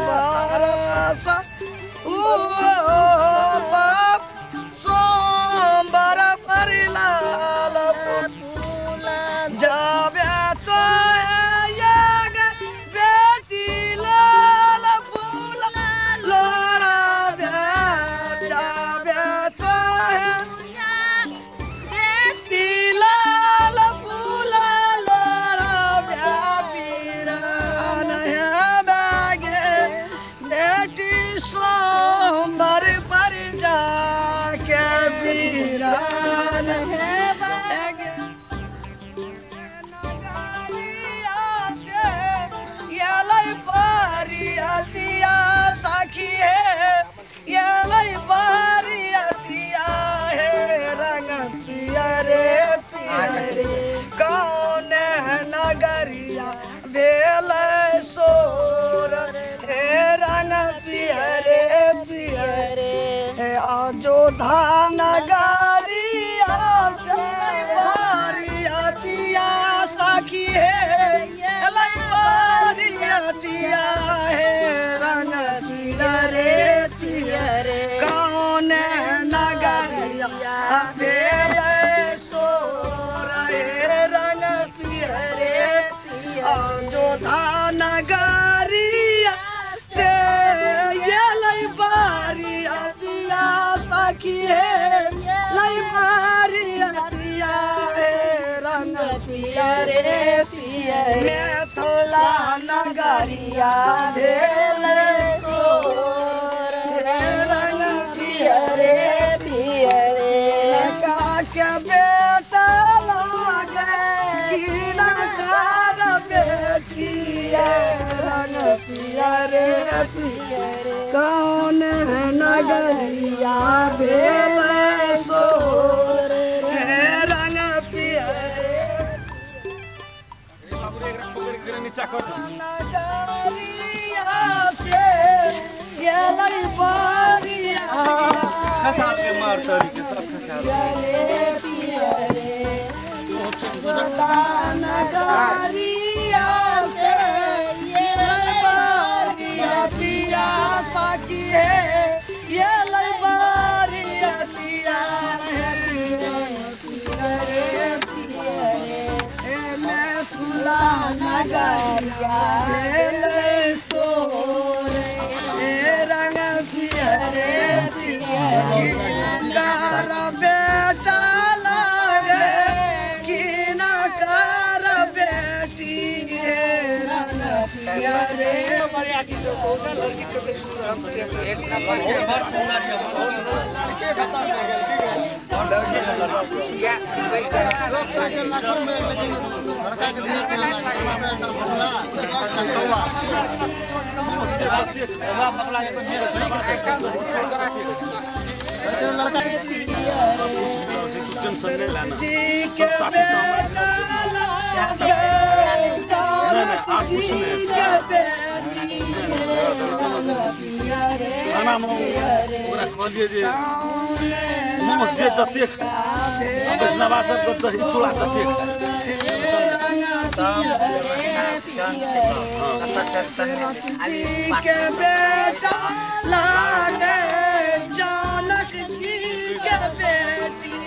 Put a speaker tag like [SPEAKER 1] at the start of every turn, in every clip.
[SPEAKER 1] भरोसा बाप सोमवार परिलाल जाबे तो बेटी लाल फूल लोड़ा जाबे तो बेटी लाल फूल लोड़ा पीरान है बागे बेटी सोमवार पर जाके पीरान है साखी है ये लई बारियतिया है रंग पियरे पियरे कौन है नगरिया बेल सोर है रंग पियरे पियरे है अयोध्या नगरिया से बारियतिया साखी है लई बारियतिया है रंग पियरे पियरे कौन नगरिया बेल सोर रंग पियरे अयोध्या नगरिया से ये लई बारियतिया सखी है लई बारियतिया है रंग पियरे पियरे मिथिला नगरिया भेल सोर रंग पियरे पियरे काके बेटा लागे कीनकार बेटी रंग पियरे पियरे कौन है नगरिया भेल सोर रंग पियरे नगरिया से ये लई
[SPEAKER 2] खसा के मार तोरी के सब खसा
[SPEAKER 1] नगरिया से ये लई बारियतिया साकी है ये लई बारियतिया है पियरे पियरे मिथिला नगरिया भेल सोर रंग पियरे किनकर बेटा लागे किनकर बेटी रंग पियरे
[SPEAKER 3] एक नंबर
[SPEAKER 1] जी के बेटा जी के बेटी के बेटा लागे जानक जी के बेटी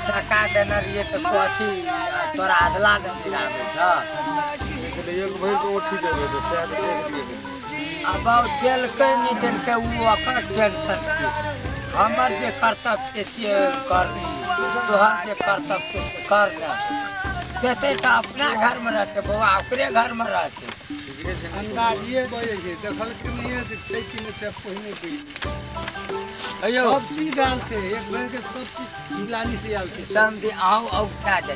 [SPEAKER 3] टका देना रहिए तो कथी तोरा अदला दे दिलाबे छ
[SPEAKER 2] इसलिए एक भाई को उठी देबे तो शायद देख लिए
[SPEAKER 3] अब देलकै नहीं देलकै वो ओकर टेंशन छी हमर जे कर्तव्य से करनी तोहर जे कर्तव्य से करना देते तो अपना घर में रहते बउआ ओकरे घर में रहते
[SPEAKER 4] अंदाजिए बजे देखल कि नहीं छै कि नहीं छै पहिने
[SPEAKER 2] अयो
[SPEAKER 4] सब चीज डाल से एक बेर के सब चीज गिलानी से आल से
[SPEAKER 3] समझे आओ औ उठा दे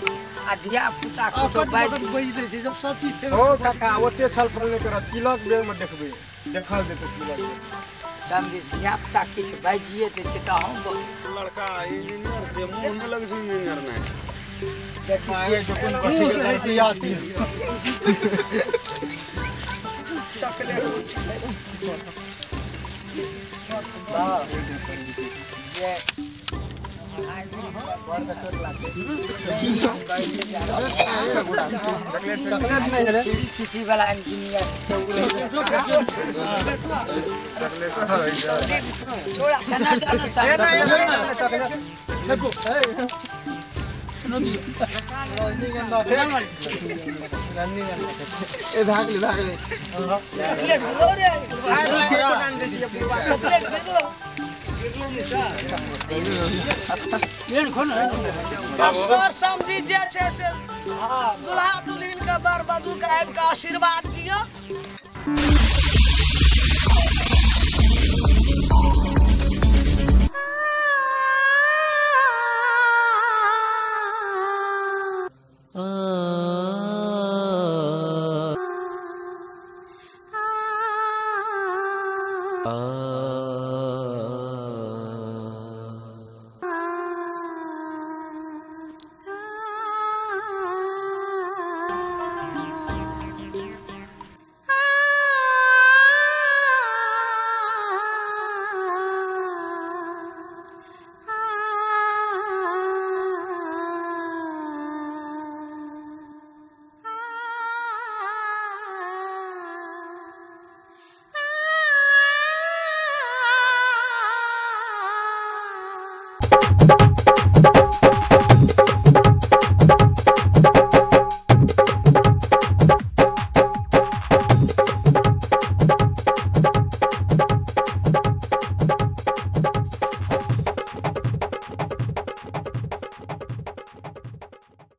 [SPEAKER 3] आ दिया पुता को तो
[SPEAKER 4] अकट
[SPEAKER 3] बाई
[SPEAKER 4] बकट बई दे छै सब चीज छै
[SPEAKER 2] ओ काका ओते छल फल नहीं करत किलक बेर में देखबे देखल जेते किलक
[SPEAKER 3] समझे दिया पुता किछ बाई दिए दे छै त हम
[SPEAKER 2] लड़का इंजीनियर से मुंह में लगे छै इंजीनियर नहीं
[SPEAKER 4] आगे जो कोन कथि छै से याद थी
[SPEAKER 1] चकले
[SPEAKER 3] किसी वाला इंजीनियर
[SPEAKER 1] छोड़ा
[SPEAKER 3] सना
[SPEAKER 4] देखो ए भाग ले
[SPEAKER 1] चॉकलेट भेजो रे चॉकलेट भेजो अफसर समझी जे छै से दुल्हा दुल्हन के बर बधू के आबि के आशीर्वाद दियो।